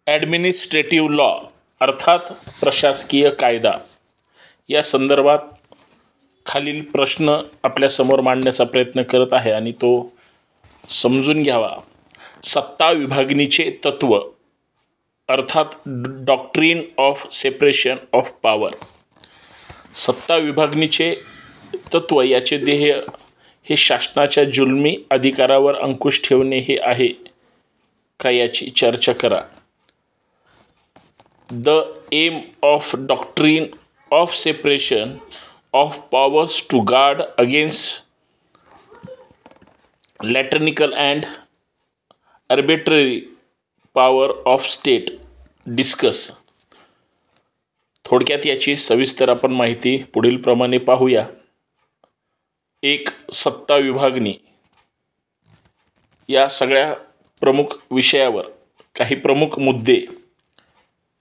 Administrative law अर्थात प्रशासकीय कायदा या संदर्भात खालील प्रश्न आपल्यासमोर मांडण्याचा प्रयत्न करत आहे आणि तो समजून घ्यावा. सत्ता विभागणीचे तत्त्व अर्थात doctrine of separation of power. सत्ता विभागणीचे तत्त्व याचे ध्येय हे शासनाच्या जुलमी अधिकारावर अंकुश ठेवणे हे आहे का याची चर्चा करा. The aim of doctrine of separation of powers to guard against tyrannical and arbitrary power of state discuss. थोडक्यात याची सविस्तर आपण माहिती पुढील प्रमाणे पाहूया. एक, सत्ता विभागणी. या सगळ्या प्रमुख विषयावर काही प्रमुख मुद्दे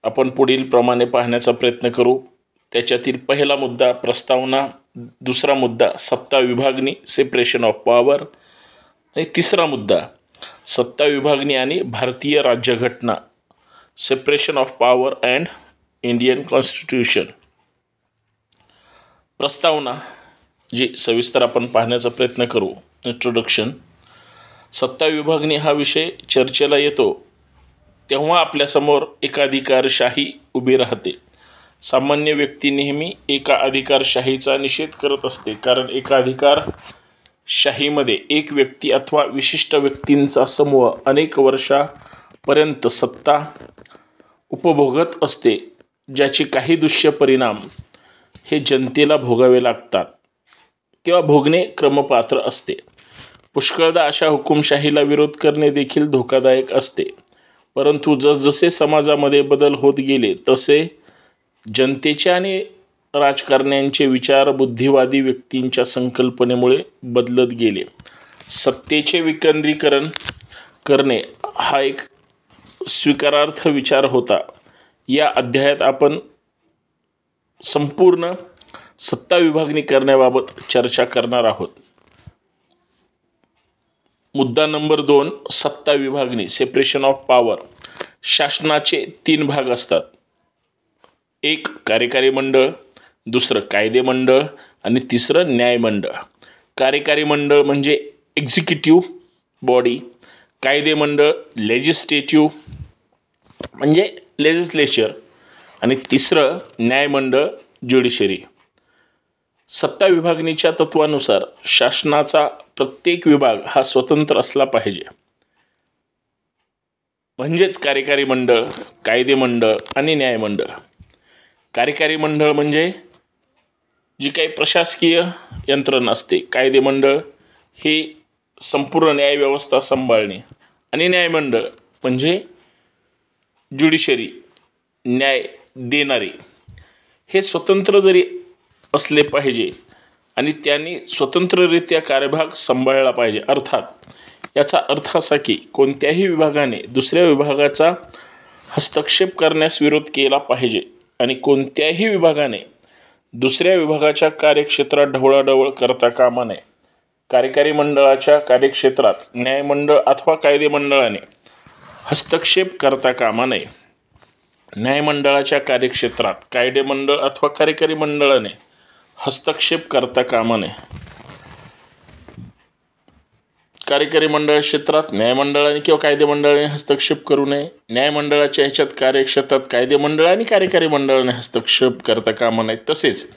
आपण पुढील प्रमाणे पाहण्याचा प्रयत्न करू. त्याच्यातील पहिला मुद्दा प्रस्तावना, दुसरा मुद्दा सत्ता विभागणी सेपरेशन ऑफ पॉवर आणि तिसरा मुद्दा सत्ता विभागणी आणि भारतीय राज्यघटना separation of power and Indian constitution. प्रस्तावना जी सविस्तर आपण पाहण्याचा प्रयत्न करू. इंट्रोडक्शन. सत्ता विभागणी हा विषय चर्चेला येतो तेव्हा आपल्यासमोर एकाधिकारशाही उभी राहते. सामान्य व्यक्ती नेहमी एका अधिकारशाहीचा निषेध करत असते, कारण एकाधिकारशाहीमध्ये एक व्यक्ती अथवा विशिष्ट व्यक्तींचा समूह अनेक वर्षापर्यंत सत्ता उपभोगत असते, ज्याचे काही दूष्य परिणाम हे जनतेला भोगावे लागतात किंवा भोगणे क्रमपात्र असते. पुष्कळदा अशा हुकुमशाहीला विरोध करणे देखील धोकादायक असते. परंतु जसजसे समाजामध्ये बदल होत गेले तसे जनतेचे आणि राजकारण्यांचे विचार बुद्धिवादी व्यक्तींच्या संकल्पनेमुळे बदलत गेले. सत्तेचे विकेंद्रीकरण करणे हा एक स्वीकारार्थ विचार होता. या अध्यायात आपण संपूर्ण सत्ता विभागणी करण्याबाबत चर्चा करणार आहोत. मुद्दा नंबर 2, सत्ता विभागणी सेपरेशन ऑफ पॉवर. शासनाचे 3 भाग असतात. एक, कार्यकारी मंडळ, दुसरं कायदे मंडळ आणि तिसरं न्यायमंडळ. कार्यकारी मंडळ म्हणजे एक्झिक्युटिव्ह बॉडी, कायदे मंडळ लेजिस्लेटिव्ह म्हणजे लेजिस्लेचर आणि तिसरं न्यायमंडळ ज्युडिशरी. सत्ता विभागणीच्या तत्वानुसार शासनाचा प्रत्येक विभाग हा स्वतंत्र असला पाहिजे. म्हणजेच कार्यकारी मंडळ, कायदे मंडळ आणि न्यायमंडळ. कार्यकारी मंडळ म्हणजे जी काही प्रशासकीय यंत्रणा असते, कायदे मंडळ हे संपूर्ण न्यायव्यवस्था सांभाळणे आणि न्यायमंडळ म्हणजे ज्युडिशरी न्याय देणारे. हे स्वतंत्र जरी असले पाहिजे आणि त्यांनी स्वतंत्ररित्या कार्यभाग सांभाळला पाहिजे. अर्थात याचा अर्थ असा की कोणत्याही विभागाने दुसऱ्या विभागाचा हस्तक्षेप करण्यास विरोध केला पाहिजे आणि कोणत्याही विभागाने दुसऱ्या विभागाच्या कार्यक्षेत्रात ढवळाढवळ करता कामा नये. कार्यकारी मंडळाच्या कार्यक्षेत्रात न्यायमंडळ अथवा कायदे मंडळाने हस्तक्षेप करता कामा नये. न्यायमंडळाच्या कार्यक्षेत्रात कायदे मंडळ अथवा कार्यकारी मंडळाने हस्तक्षेप करता कामा नये. कार्यकारी मंडळ क्षेत्रात न्यायमंडळाने किंवा कायदे मंडळाने हस्तक्षेप करू नये. न्यायमंडळाच्या ह्याच्यात कार्यक्षेत्रात कायदे मंडळ आणि कार्यकारी मंडळाने हस्तक्षेप करता कामा नये. तसेच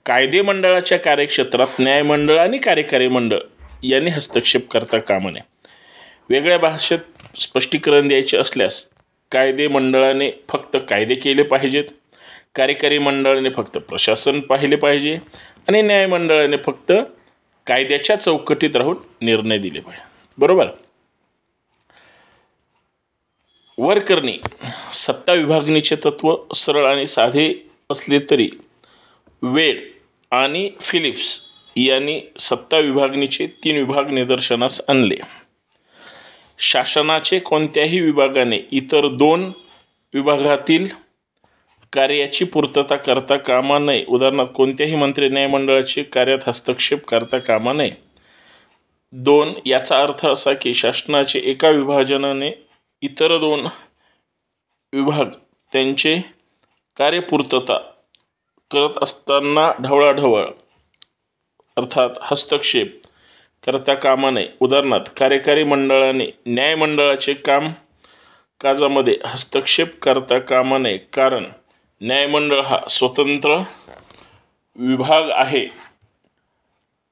कायदे मंडळाच्या कार्यक्षेत्रात न्यायमंडळ आणि कार्यकारी मंडळ यांनी हस्तक्षेप करता कामा नये. वेगळ्या भाषेत स्पष्टीकरण द्यायचे असल्यास कायदे मंडळाने फक्त कायदे केले पाहिजेत, कार्यकारी मंडळाने फक्त प्रशासन पाहिले पाहिजे आणि न्यायमंडळाने फक्त कायद्याच्या चौकटीत राहून निर्णय दिले पाहिजे. बरोबर. वर करणे. सत्ता विभागणीचे तत्त्व सरळ आणि साधे असले तरी वेड आणि फिलिप्स यांनी सत्ता विभागणीचे 3 विभाग निदर्शनास आणले. शासनाचे कोणत्याही विभागाने इतर 2 विभागातील कार्याची पूर्तता करता कामा नये. उदाहरणार्थ कोणत्याही मंत्री न्यायमंडळाचे कार्यात हस्तक्षेप करता कामा नये. 2. याचा अर्थ असा की शासनाचे एका विभाजनाने इतर 2 विभाग त्यांचे कार्यपूर्तता करत असताना ढवळाढवळ अर्थात हस्तक्षेप करता कामा नये. उदाहरणार्थ, कार्यकारी मंडळाने न्यायमंडळाचे कामकाजामध्ये हस्तक्षेप करता कामा नये, कारण न्यायमंडळ हा स्वतंत्र विभाग आहे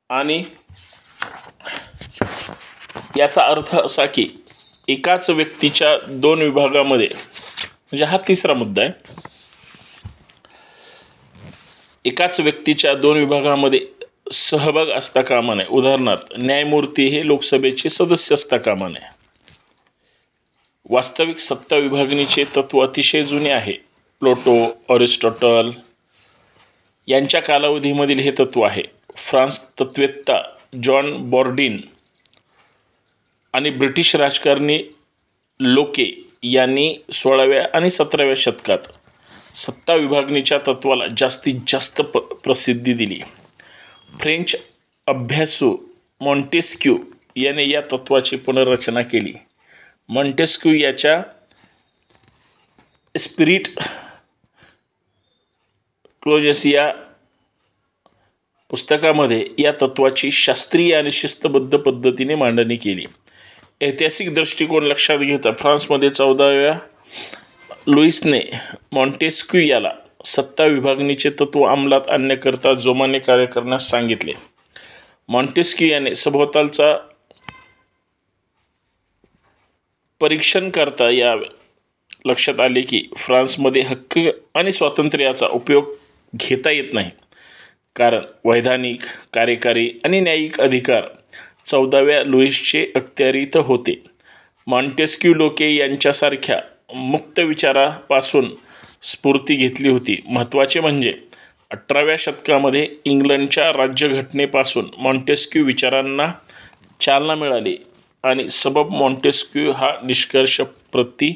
आणि याचा अर्थ असा की एकाच व्यक्तीच्या दोन विभागामध्ये, म्हणजे हा तिसरा मुद्दा आहे, एकाच व्यक्तीच्या दोन विभागामध्ये सहभाग असता कामा नये. उदाहरणार्थ, न्यायमूर्ती हे लोकसभेचे सदस्य असता कामा नये. वास्तविक सत्ता विभागणीचे तत्व अतिशय जुने आहे. प्लेटो, अरिस्टॉटल यांच्या कालावधीमधील हे तत्व आहे. फ्रान्स तत्त्ववेत्ता जॉन बॉर्डिन आणि ब्रिटिश राजकारणी लोके यांनी 16व्या आणि 17व्या शतकात सत्ता विभागणीच्या तत्वाला जास्तीत जास्त प्रसिद्धी दिली. फ्रेंच अभ्यासू मॉन्टेस्क्यू याने या तत्वाची पुनर्रचना केली. मॉन्टेस्क्यू याच्या स्पिरिट क्लोजस या पुस्तकामध्ये या तत्वाची शास्त्रीय आणि शिस्तबद्ध पद्धतीने मांडणी केली. ऐतिहासिक दृष्टिकोन लक्षात घेता फ्रान्समध्ये 14व्या लुईसने मॉन्टेस्क्यू याला सत्ता विभागणीचे तत्व अंमलात आणण्याकरता जोमाने कार्य करण्यास सांगितले. मॉन्टेस्क्यू याने सभोवतालचा परीक्षण करता या लक्षात आले की फ्रान्समध्ये हक्क आणि स्वातंत्र्याचा उपयोग घेता येत नाही, कारण वैधानिक, कार्यकारी आणि न्यायिक अधिकार 14व्या लुईसचे अखत्यारीत होते. मॉन्टेस्क्यू लोके यांच्यासारख्या मुक्त विचारापासून स्फूर्ती घेतली होती. महत्त्वाचे म्हणजे 18व्या शतकामध्ये इंग्लंडच्या राज्यघटनेपासून मॉन्टेस्क्यू विचारांना चालना मिळाली आणि सबब मॉन्टेस्क्यू हा निष्कर्ष प्रती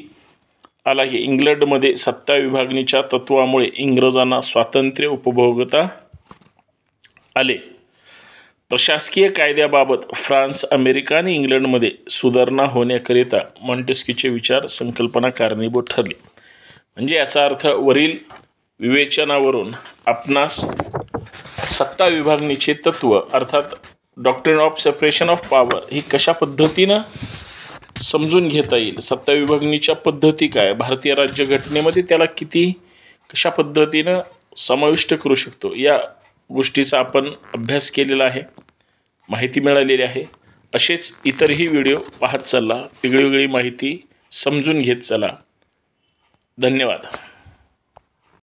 आला की इंग्लंडमध्ये सत्ता विभागणीच्या तत्वामुळे इंग्रजांना स्वातंत्र्य उपभोगता आले. प्रशासकीय कायद्याबाबत फ्रान्स, अमेरिका आणि इंग्लंडमध्ये सुधारणा होण्याकरिता मॉन्टेस्क्यूचे विचार संकल्पना कारणीभूत ठरली. म्हणजे याचा अर्थ वरील विवेचनावरून आपणास सत्ता विभागणीचे तत्व अर्थात doctrine of separation of power ही कशा पद्धतीनं समजून घेता येईल, सत्ता विभागणीच्या पद्धती काय, भारतीय राज्यघटनेमध्ये त्याला किती कशा पद्धतीनं समाविष्ट करू शकतो, या गोष्टीचा आपण अभ्यास केलेला आहे, माहिती मिळालेली आहे. असेच इतरही व्हिडिओ पाहत चला, वेगळी माहिती समजून घेत चला. धन्यवाद.